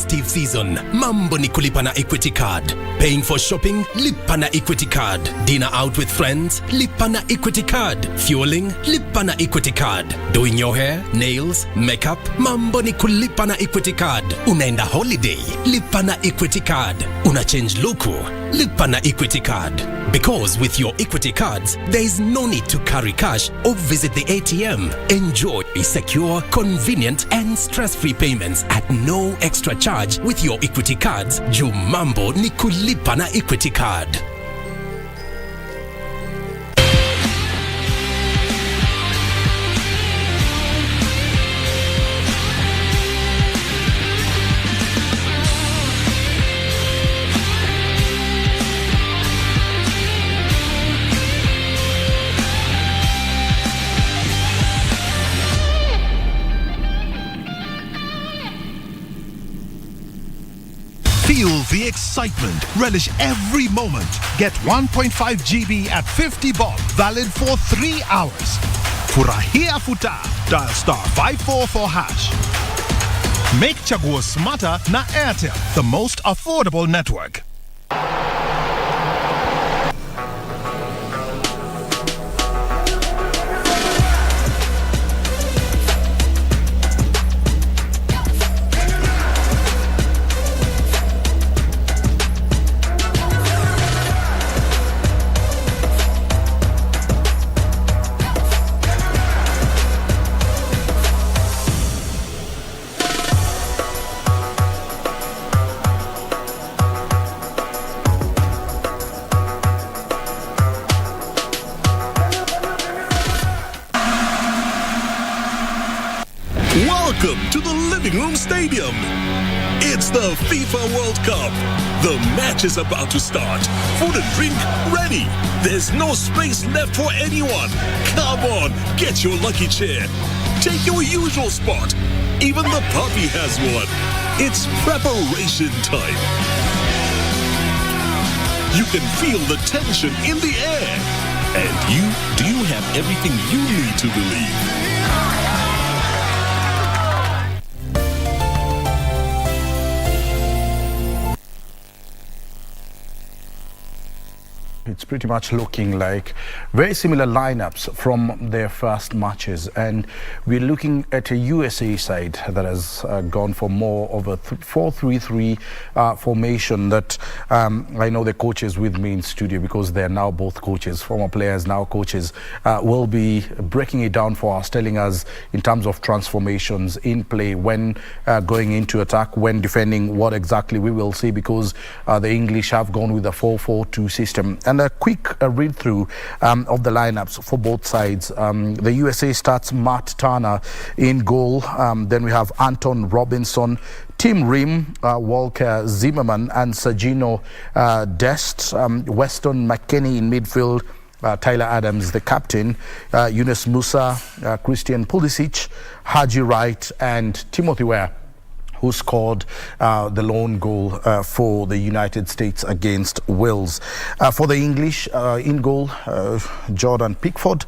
festive season, mambo ni kulipa na Equity Card. Paying for shopping, lipa na Equity Card. Dinner out with friends, lipa na Equity Card. Fueling, lipa na Equity Card. Doing your hair, nails, makeup, mambo ni kulipa na Equity Card. Unaenda holiday, lipa na Equity Card. Una change luku, lipa na Equity Card. Because with your Equity Cards, there is no need to carry cash or visit the ATM. Enjoy secure, convenient and stress-free payments at no extra charge with your Equity Cards. Juu mambo ni kulipa na Equity Card. Feel the excitement. Relish every moment. Get 1.5 GB at 50 bob. Valid for 3 hours. Furahia futa. Dial *544 hash. Make chaguo smarter na Airtel, the most affordable network. Welcome to the Living Room Stadium. It's the FIFA World Cup. The match is about to start. Food and drink ready. There's no space left for anyone. Come on, get your lucky chair. Take your usual spot. Even the puppy has one. It's preparation time. You can feel the tension in the air. And do you have everything you need to believe? It's pretty much looking like very similar lineups from their first matches, and we're looking at a USA side that has gone for more of a 4-3-3 formation that I know the coaches with me in studio, because they're now both coaches, former players, now coaches, will be breaking it down for us, telling us in terms of transformations in play, when going into attack, when defending, what exactly we will see, because the English have gone with a 4-4-2 system. And a quick read through of the lineups for both sides. The USA starts Matt Turner in goal. Then we have Anton Robinson, Tim Rim, Walker Zimmerman and Sergino Dest, Weston McKennie in midfield, Tyler Adams the captain, Yunus Musa, Christian Pulisic, Haji Wright and Timothy Ware, who scored the lone goal for the United States against Wales. For the English, in goal, Jordan Pickford,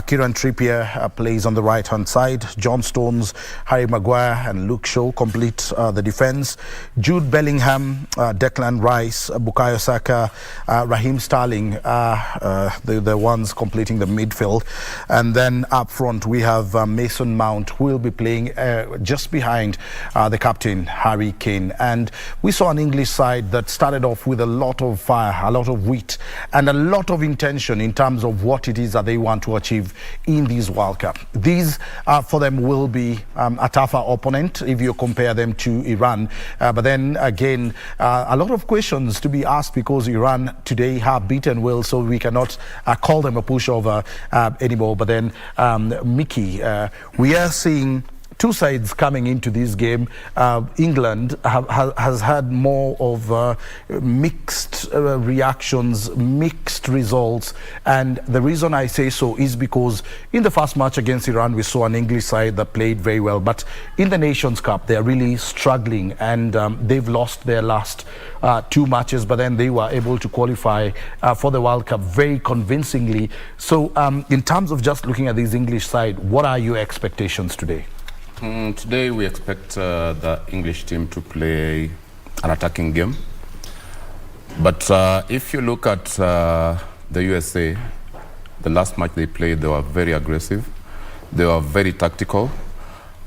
Kieran Trippier plays on the right-hand side, John Stones, Harry Maguire and Luke Shaw complete the defence, Jude Bellingham, Declan Rice, Bukayo Saka, Raheem Sterling, the ones completing the midfield. And then up front we have Mason Mount, who will be playing just behind the captain Harry Kane. And we saw an English side that started off with a lot of fire, a lot of wit and a lot of intention in terms of what it is that they want to achieve in this World Cup. These for them will be a tougher opponent if you compare them to Iran, but then again a lot of questions to be asked, because Iran today have beaten Wales, so we cannot call them a pushover anymore. But then Mickey, we are seeing two sides coming into this game. England has had more of mixed reactions, mixed results, and the reason I say so is because in the first match against Iran we saw an English side that played very well, but in the Nations Cup they're really struggling, and they've lost their last two matches, but then they were able to qualify for the World Cup very convincingly. So in terms of just looking at this English side, what are your expectations today? Today we expect the English team to play an attacking game. But if you look at the USA, the last match they played, they were very aggressive. They were very tactical.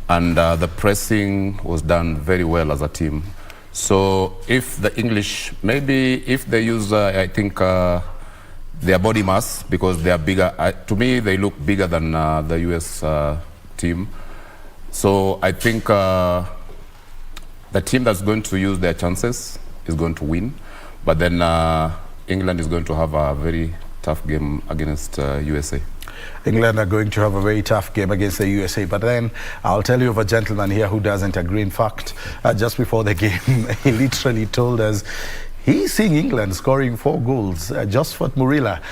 And the pressing was done very well as a team. So if the English, maybe if they use, I think, their body mass, because they are bigger. To me, they look bigger than the US team. So I think the team that's going to use their chances is going to win. But then England is going to have a very tough game against USA. England are going to have a very tough game against the USA. But then I'll tell you of a gentleman here who doesn't agree. In fact, just before the game, he literally told us he's seeing England scoring 4 goals. Just for Murila.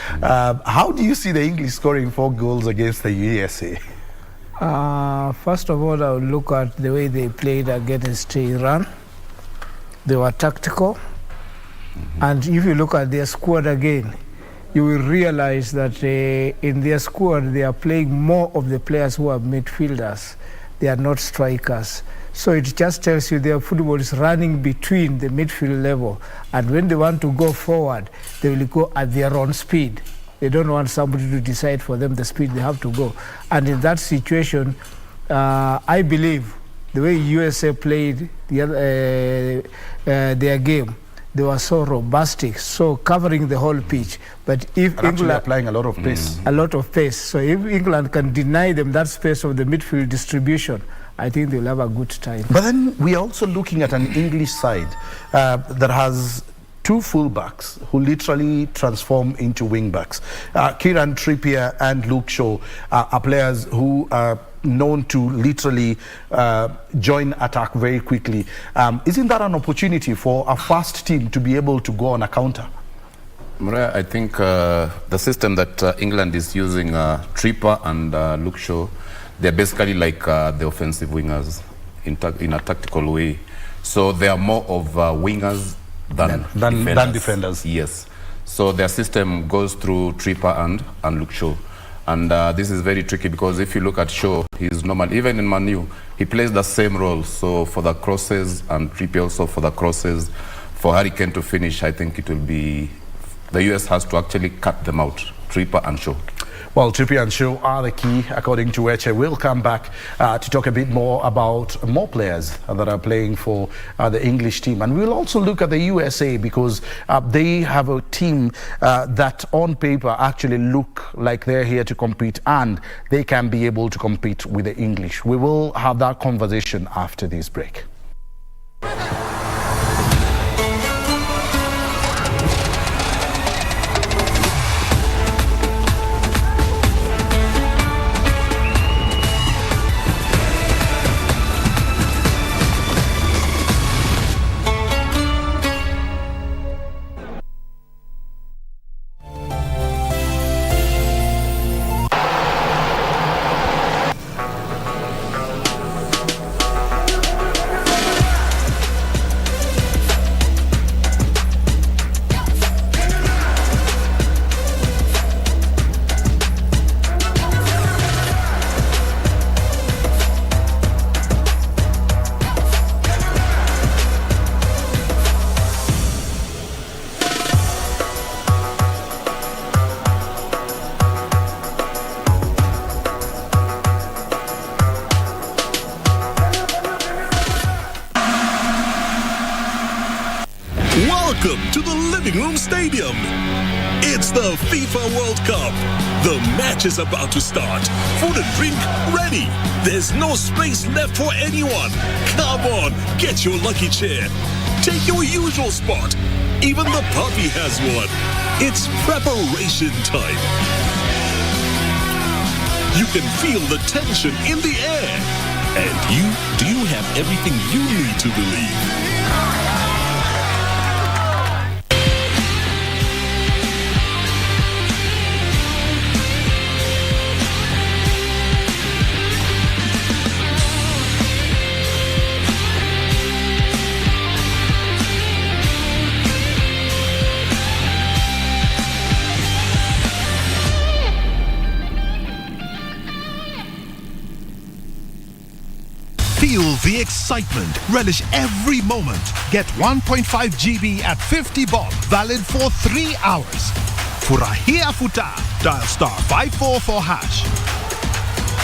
How do you see the English scoring 4 goals against the USA? First of all, I would look at the way they played against Iran. They were tactical. And if you look at their squad again, you will realize that in their squad, they are playing more of the players who are midfielders. They are not strikers. So it just tells you their football is running between the midfield level. And when they want to go forward, they will go at their own speed. They don't want somebody to decide for them the speed they have to go. And in that situation, I believe the way USA played their game, they were so robust, so covering the whole pitch. But if England applying a lot of pace, so if England can deny them that space of the midfield distribution, I think they'll have a good time. But then we're also looking at an English side that has 2 fullbacks who literally transform into wing-backs. Kieran Trippier and Luke Shaw are players who are known to literally join attack very quickly. Isn't that an opportunity for a fast team to be able to go on a counter? Maria, I think the system that England is using, Trippier and Luke Shaw, they're basically like the offensive wingers in a tactical way. So they are more of wingers than defenders. Yes. So their system goes through Trippier and Luke Shaw. And this is very tricky because if you look at Shaw, he's normal. Even in Man U, he plays the same role. So for the crosses and Trippier also for the crosses, for Harry Kane to finish, I think it will be, the US has to actually cut them out, Trippier and Shaw. Well, Trippier and Shaw are the key, according to Eche. We'll come back to talk a bit more about more players that are playing for the English team. And we'll also look at the USA because they have a team that on paper actually look like they're here to compete and they can be able to compete with the English. We will have that conversation after this break. Welcome to the Living Room Stadium. It's the FIFA World Cup. The match is about to start. Food and drink ready. There's no space left for anyone. Come on, get your lucky chair. Take your usual spot. Even the puppy has one. It's preparation time. You can feel the tension in the air. And do you have everything you need to believe? the excitement. Relish every moment. Get 1.5 GB at 50 bob. Valid for 3 hours. Furahia futa. Dial star 544 hash.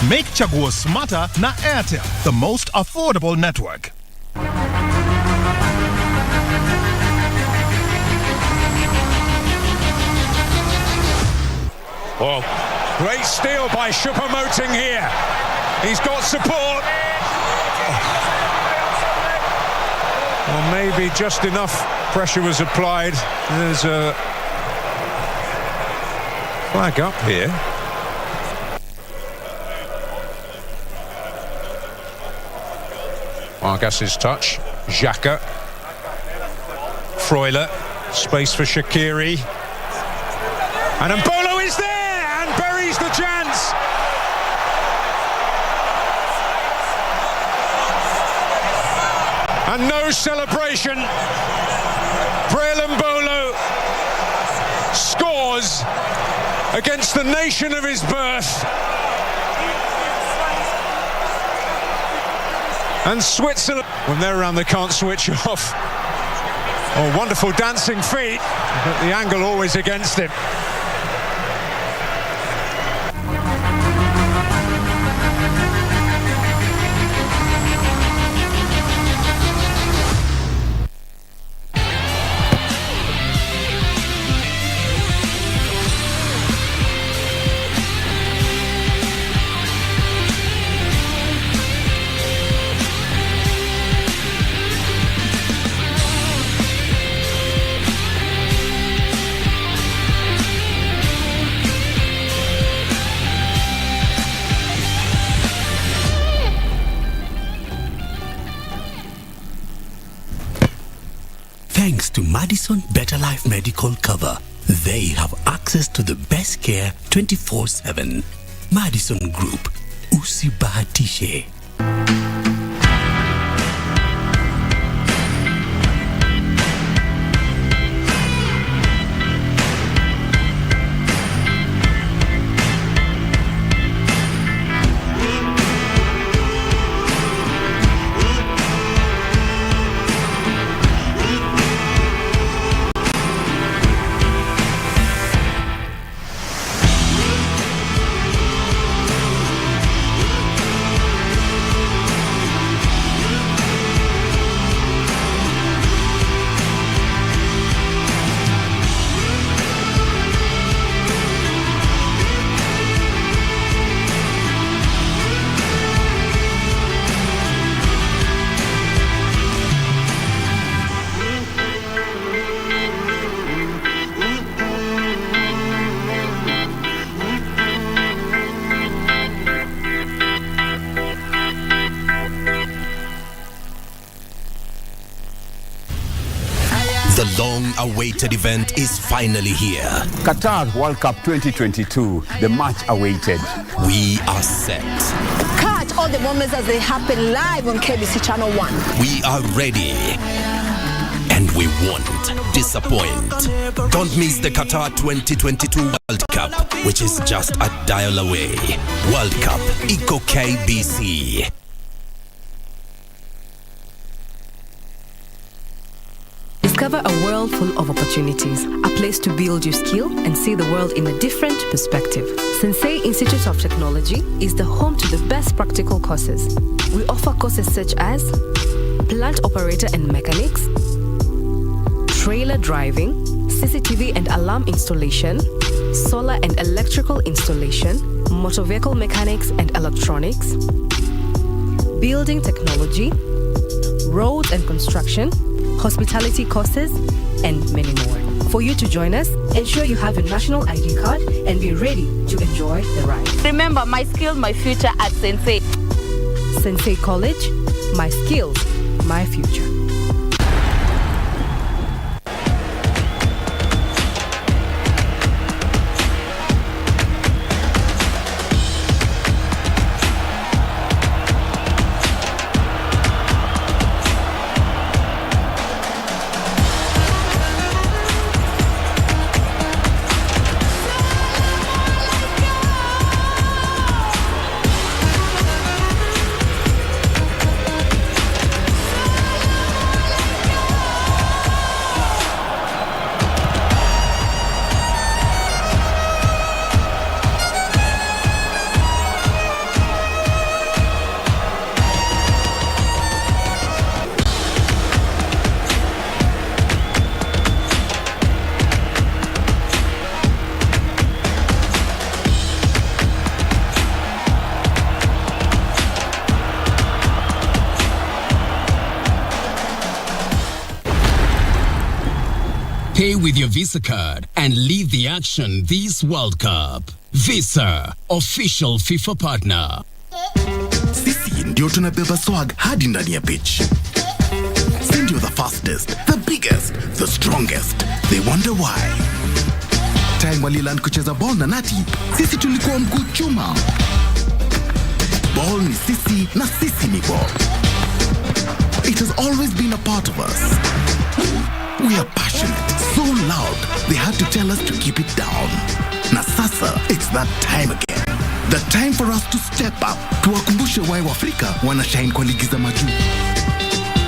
Make Chaguo smarter na Airtel, the most affordable network. Well, great steal by Choupo-Moting here. He's got support. Well, maybe just enough pressure was applied. There's a flag up here. Vargas's touch. Xhaka. Freuler. Space for Shaqiri. And Mbolo is there and buries the chance. And no celebration. Breel Mbolo scores against the nation of his birth. And Switzerland, when they're around, they can't switch off. Oh, wonderful dancing feet, but the angle always against him. Thanks to Madison Better Life Medical Cover, they have access to the best care 24/7. Madison Group, usibahatishe. The long-awaited event is finally here. Qatar World Cup 2022, the much awaited. We are set. Catch all the moments as they happen live on KBC Channel 1. We are ready. And we won't disappoint. Don't miss the Qatar 2022 World Cup, which is just a dial away. World Cup, Eco KBC. Discover a world full of opportunities, a place to build your skill and see the world in a different perspective. Sensei Institute of Technology is the home to the best practical courses. We offer courses such as plant operator and mechanics, trailer driving, CCTV and alarm installation, solar and electrical installation, motor vehicle mechanics and electronics, building technology, roads and construction, hospitality courses, and many more. For you to join us, ensure you have your national ID card and be ready to enjoy the ride. Remember, my skills, my future at Sensei. Sensei College, my skills, my future. Pay with your Visa card and lead the action this World Cup. Visa, official FIFA partner. Sisi ndio tunabeba swag hadi ndani ya pitch. Si ndio the fastest, the biggest, the strongest. They wonder why. Time waliland kucheza ball na nati, sisi tulikuwa mguu chuma. Ball ni sisi na sisi ni ball. It has always been a part of us. We are passionate, so loud, they had to tell us to keep it down. Na sasa, it's that time again. The time for us to step up. Tuwakumbushe why Waafrika wanashine kwa ligi za majuu.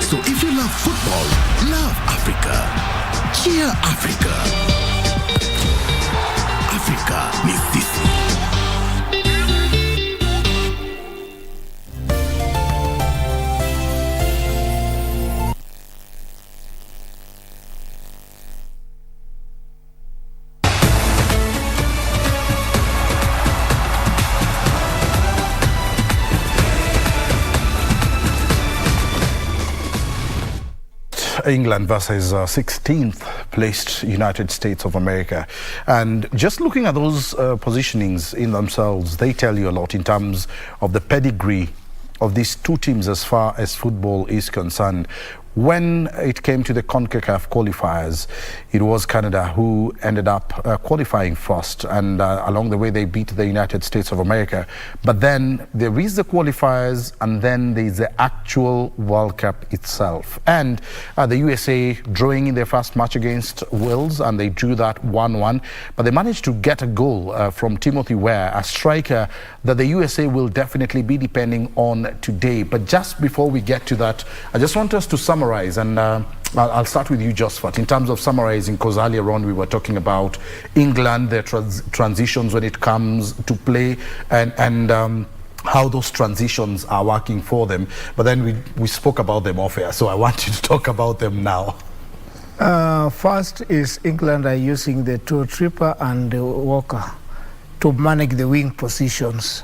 So if you love football, love Africa. Cheer Africa. Africa ni sisi. England versus 16th placed United States of America. And just looking at those positionings in themselves, they tell you a lot in terms of the pedigree of these two teams as far as football is concerned. When it came to the CONCACAF qualifiers, it was Canada who ended up qualifying first, and along the way they beat the United States of America. But then there is the qualifiers, and then there is the actual World Cup itself. And the USA drawing in their first match against Wales, and they drew that 1-1. But they managed to get a goal from Timothy Weah, a striker that the USA will definitely be depending on today. But just before we get to that, I just want us to summarize, and I'll start with you, Josephat, in terms of summarizing, because earlier on we were talking about England, their transitions when it comes to play, and how those transitions are working for them. But then we spoke about them off air, so I want you to talk about them now. First is England are using the two Tripper and Walker to manage the wing positions.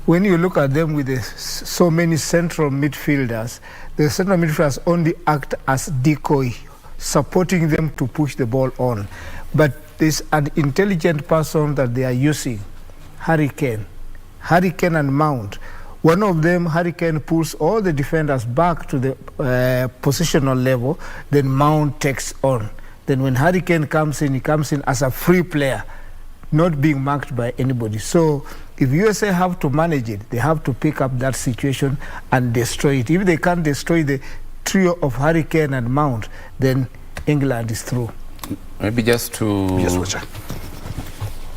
When you look at them with so many central midfielders, the central midfielders only act as decoy, supporting them to push the ball on. But there's an intelligent person that they are using, Harry Kane and Mount. One of them, Harry Kane, pulls all the defenders back to the positional level, then Mount takes on. Then when Harry Kane comes in, he comes in as a free player, not being marked by anybody. So if USA have to manage it, they have to pick up that situation and destroy it. If they can't destroy the trio of Harry Kane and Mount, then England is through. Maybe just to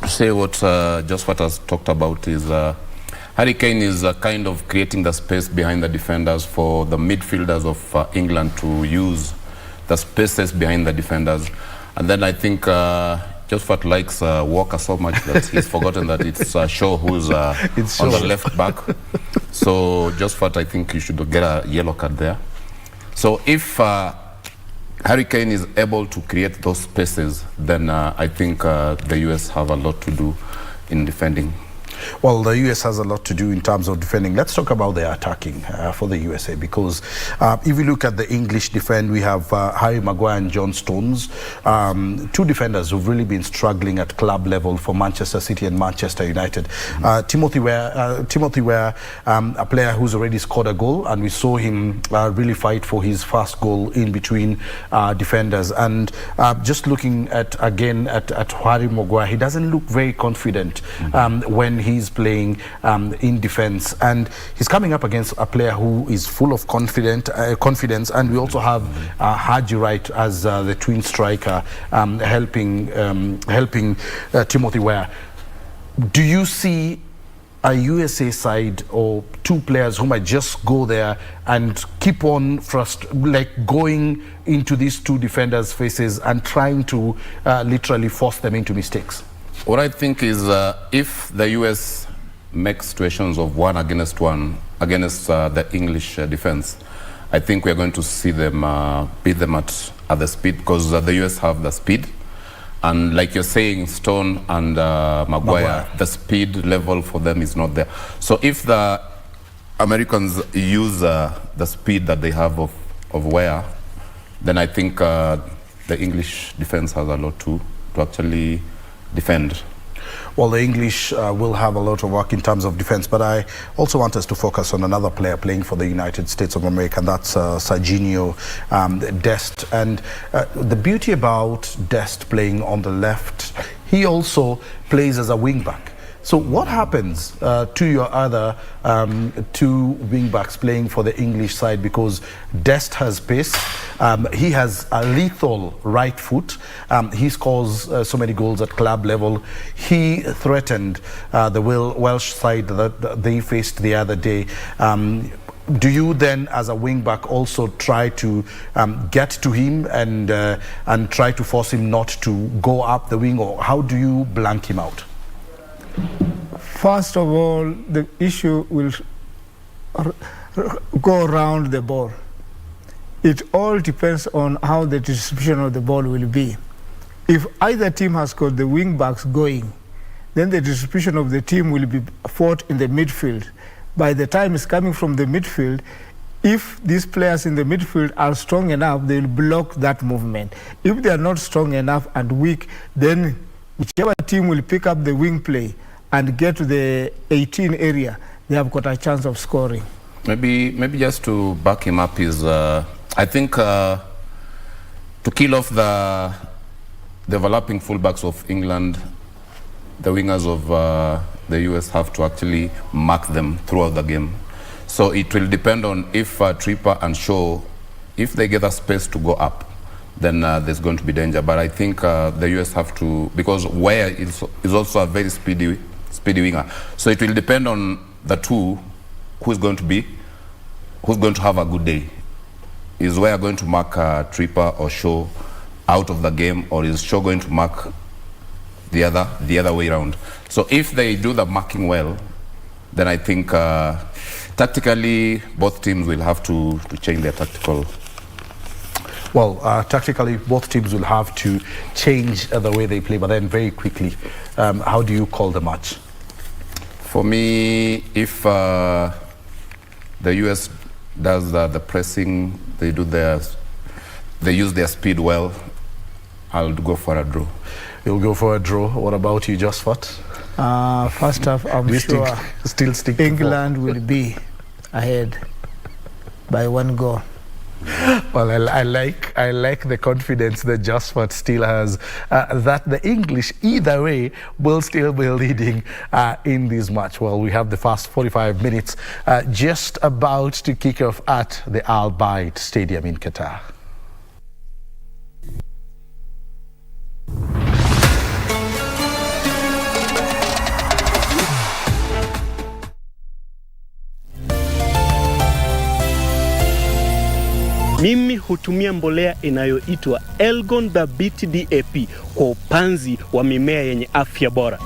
say what Josephat has talked about is Harry Kane is kind of creating the space behind the defenders for the midfielders of England to use the spaces behind the defenders. And then I think Josephat likes Walker so much that he's forgotten that it's Shaw who's on the left back. So Josephat, I think you should get a yellow card there. So if Harry Kane is able to create those spaces, then I think the US have a lot to do in defending. Well, the US has a lot to do in terms of defending. Let's talk about their attacking for the USA, because if you look at the English defend, we have Harry Maguire and John Stones, two defenders who've really been struggling at club level for Manchester City and Manchester United. Timothy Weah, a player who's already scored a goal, and we saw him really fight for his first goal in between defenders. And just looking at Harry Maguire, he doesn't look very confident when he's playing in defense, and he's coming up against a player who is full of confidence. And we also have Haji Wright as the twin striker, helping Timothy Weah. Do you see a USA side or two players who might just go there and keep on going into these two defenders' faces and trying to literally force them into mistakes? What I think is if the US makes situations of one against the English defense, I think we're going to see them beat them at the speed, because the US have the speed. And like you're saying, Stone and Maguire, the speed level for them is not there. So if the Americans use the speed that they have of Weah, then I think the English defense has a lot to actually defend. Well, the English will have a lot of work in terms of defense, but I also want us to focus on another player playing for the United States of America, and that's Serginho Dest. And the beauty about Dest playing on the left, he also plays as a wing-back. So what happens to your other two wing-backs playing for the English side? Because Dest has pace, he has a lethal right foot, he scores so many goals at club level. He threatened the Welsh side that they faced the other day. Do you then, as a wing-back, also try to get to him and try to force him not to go up the wing, or how do you blank him out? First of all, the issue will go around the ball. It all depends on how the distribution of the ball will be. If either team has got the wing backs going, then the distribution of the team will be fought in the midfield. By the time it's coming from the midfield, if these players in the midfield are strong enough, they will block that movement. If they are not strong enough and weak, then whichever team will pick up the wing play and get to the 18 area, they have got a chance of scoring. Maybe just to back him up is, I think to kill off the developing fullbacks of England, the wingers of the US have to actually mark them throughout the game. So it will depend on if Tripper and Shaw, if they get a space to go up, then there's going to be danger. But I think the US have to, because Weah is also a very speedy winger. So it will depend on the two who's going to have a good day. Is Weah going to mark Tripper or Shaw out of the game, or is Shaw going to mark the other way around? So if they do the marking well, then I think tactically both teams will have to change their tactical. Well, tactically, both teams will have to change the way they play, but then very quickly, how do you call the match? For me, if the US does the pressing, they use their speed well, I'll go for a draw. You'll go for a draw. What about you, Josephat? First half, I'm sure still stick England will be ahead by 1 goal. Well, I like the confidence that Josephat still has, that the English, either way, will still be leading in this match. Well, we have the first 45 minutes just about to kick off at the Al Bayt Stadium in Qatar. Mimi hutumia mbolea inayoitwa Elgon Dhabiti DAP kwa upanzi wa mimea yenye afya bora.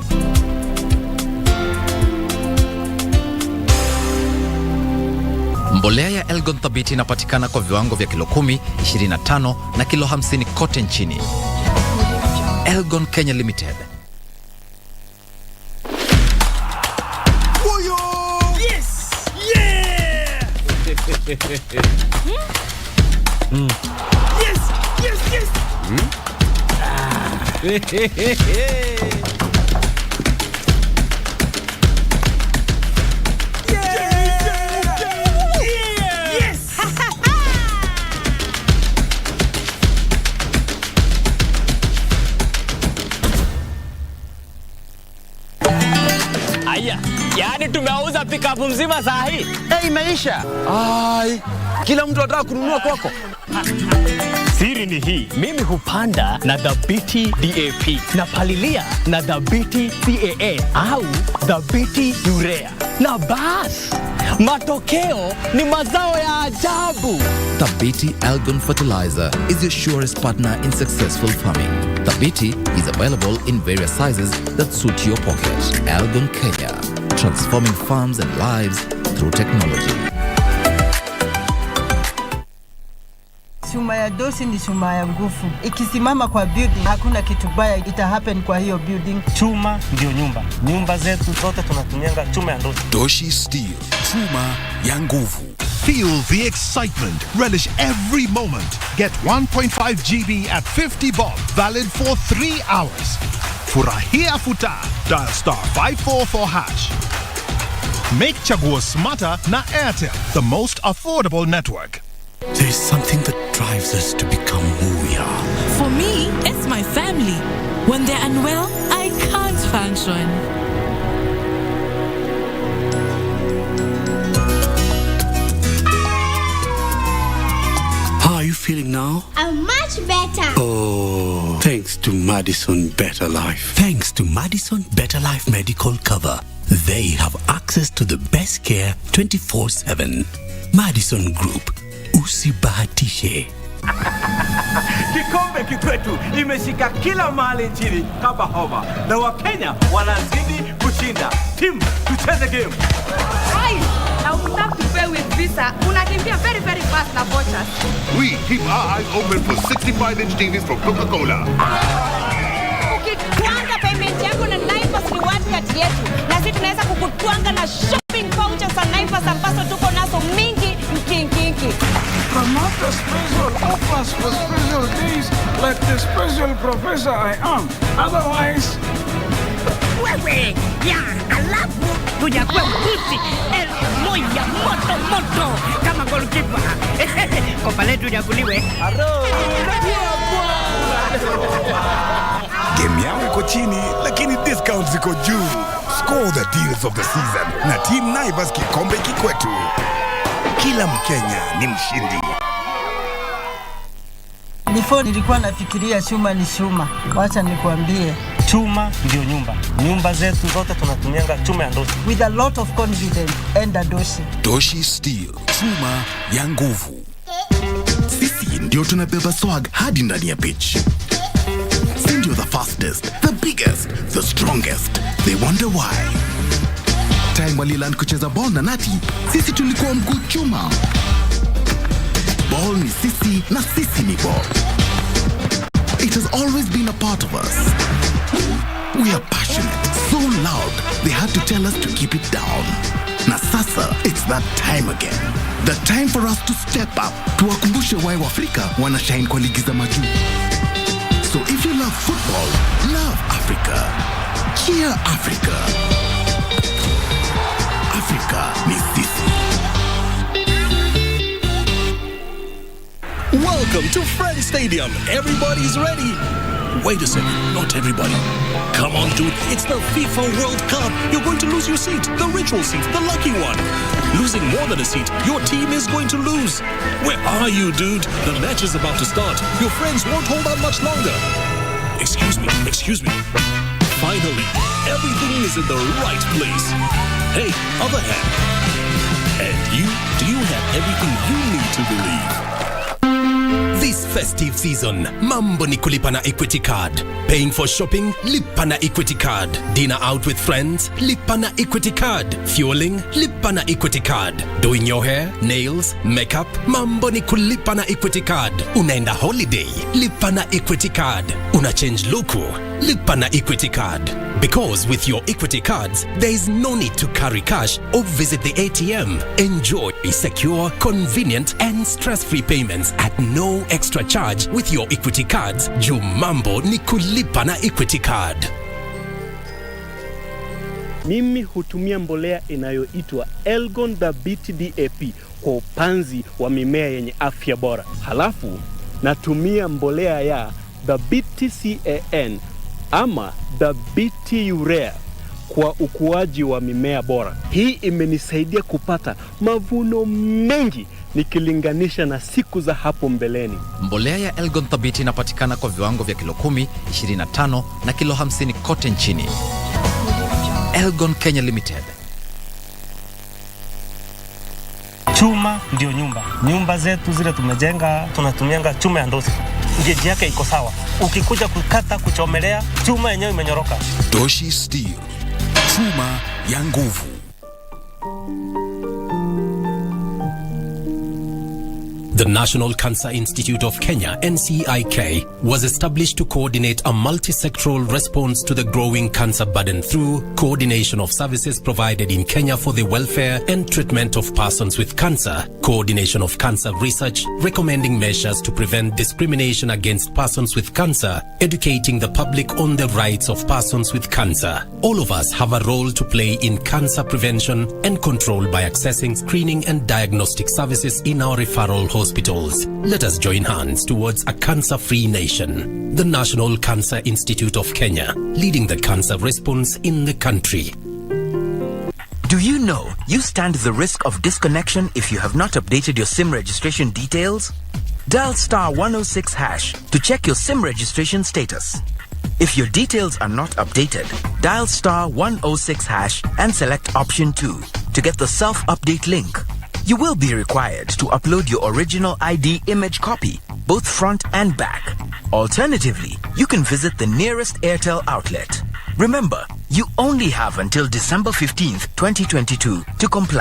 Mbolea ya Elgon Dhabiti inapatikana kwa viwango vya kilo 10, 25 na kilo 50 kote nchini. Elgon Kenya Limited. Yes! Yeah! Yes! Yes! Yes! Aya, yani tumeuza pikapu mzima saa hii. Imeisha. Ai, kila mtu anataka kununua kwako. Siri ni hii, mimi hupanda na Dhabiti DAP, na palilia na Dhabiti CAA au Dhabiti Urea. Na bas, matokeo ni mazao ya ajabu. Dhabiti Elgon Fertilizer is your surest partner in successful farming. Dhabiti is available in various sizes that suit your pocket. Elgon Kenya, transforming farms and lives through technology. Chuma ya dosi ni chuma ya nguvu. Ikisimama kwa building, hakuna kitu baya ita happen kwa hiyo building. Chuma ndio nyumba. Nyumba zetu zote tunatumianga chuma ya dosi. Doshi Steel, chuma ya nguvu. Feel the excitement. Relish every moment. Get 1.5 GB at 50 bob. Valid for 3 hours. Furahia futa. Dial *544#. Make Chaguo smarter na Airtel, the most affordable network. There's something that drives us to become who we are. For me, it's my family. When they're unwell, I can't function. How are you feeling now? I'm much better. Oh, thanks to Madison Better Life. Thanks to Madison Better Life Medical Cover. They have access to the best care 24/7. Madison Group. Usibahatishe. Kikombe kikwetu imeshika kila mahali nchini kama homa. Na Wakenya wanazidi kushinda. Team, tucheze game. Right. Now we have to pay with Visa. Unakimbia very very fast na vouchers. We keep our eyes open for 65-inch TVs from Coca-Cola. Ukitwanga payment yako na Naivas ni watu kati yetu. Na sisi tunaweza kukutwanga na shopping vouchers za Naivas ambazo tuko nazo mingi mkinkinki. Come after special offers for special days like the special professor I am. Otherwise... Wewe, ya, alafu tujakuwa mkusi moja moto kama goalkeeper. Kopa letu nyakuliwe. Game yao iko chini lakini discounts ziko juu. Score the deals of the season na Team Naivas kikombe kikwetu. Kila Mkenya ni mshindi. Before nilikuwa nafikiria chuma ni chuma. Wacha nikwambie. Chuma ndio nyumba. Nyumba zetu zote tunatumianga chuma ya Doshi. With a lot of confidence and a Doshi. Doshi Steel, chuma ya nguvu. Sisi ndio tunabeba swag hadi ndani ya pitch. Sisi ndio the fastest, the biggest, the strongest. They wonder why. Time waliland kucheza ball na Nati, sisi tulikuwa mguu chuma. Ball ni sisi na sisi ni ball. It has always been a part of us. We are passionate, so loud, they had to tell us to keep it down. Na sasa, it's that time again. The time for us to step up. Tuwakumbushe why Waafrika wana shine kwa ligi za majuu. So if you love football, love Africa. Cheer Africa. Africa ni sisi. Welcome to Friends Stadium. Everybody's ready. Wait a second, not everybody. Come on, dude. It's the FIFA World Cup. You're going to lose your seat, the ritual seat, the lucky one. Losing more than a seat, your team is going to lose. Where are you, dude? The match is about to start. Your friends won't hold on much longer. Excuse me. Finally, everything is in the right place. Hey, other hand. And you, do you have everything you need to believe? This festive season, mambo ni kulipa na Equity Card. Paying for shopping, lipa na Equity Card. Dinner out with friends, lipa na Equity Card. Fueling, lipa na Equity Card. Doing your hair, nails, makeup, mambo ni kulipa na Equity Card. Unaenda holiday, lipa na Equity Card. Una change luku, lipa na Equity Card. Because with your Equity Cards, there is no need to carry cash or visit the ATM. Enjoy secure, convenient and stress-free payments at no extra charge with your Equity Cards. Jumambo ni kulipa na Equity Card. Mimi hutumia mbolea inayoitwa Elgon Dhabiti DAP kwa upanzi wa mimea yenye afya bora. Halafu natumia mbolea ya Dhabiti CAN ama Dhabiti Urea kwa ukuaji wa mimea bora. Hii imenisaidia kupata mavuno mengi nikilinganisha na siku za hapo mbeleni. Mbolea ya Elgon Dhabiti inapatikana kwa viwango vya kilo 10, 25 na kilo 50 kote nchini. Elgon Kenya Limited. Chuma ndio nyumba. Nyumba zetu zile tumejenga tunatumianga chuma ya Doshi. Geji yake iko sawa. Ukikuja kukata kuchomelea, chuma yenyewe imenyoroka. Doshi Steel, chuma ya nguvu. The National Cancer Institute of Kenya, NCIK, was established to coordinate a multi-sectoral response to the growing cancer burden through coordination of services provided in Kenya for the welfare and treatment of persons with cancer, coordination of cancer research, recommending measures to prevent discrimination against persons with cancer, educating the public on the rights of persons with cancer. All of us have a role to play in cancer prevention and control by accessing screening and diagnostic services in our referral hospitals. Let us join hands towards a cancer-free nation. The National Cancer Institute of Kenya, leading the cancer response in the country. Do you know you stand the risk of disconnection if you have not updated your SIM registration details? Dial *106# to check your SIM registration status. If your details are not updated, dial *106# and select option 2 to get the self-update link. You will be required to upload your original ID image copy, both front and back. Alternatively, you can visit the nearest Airtel outlet. Remember, you only have until December 15th, 2022 to comply.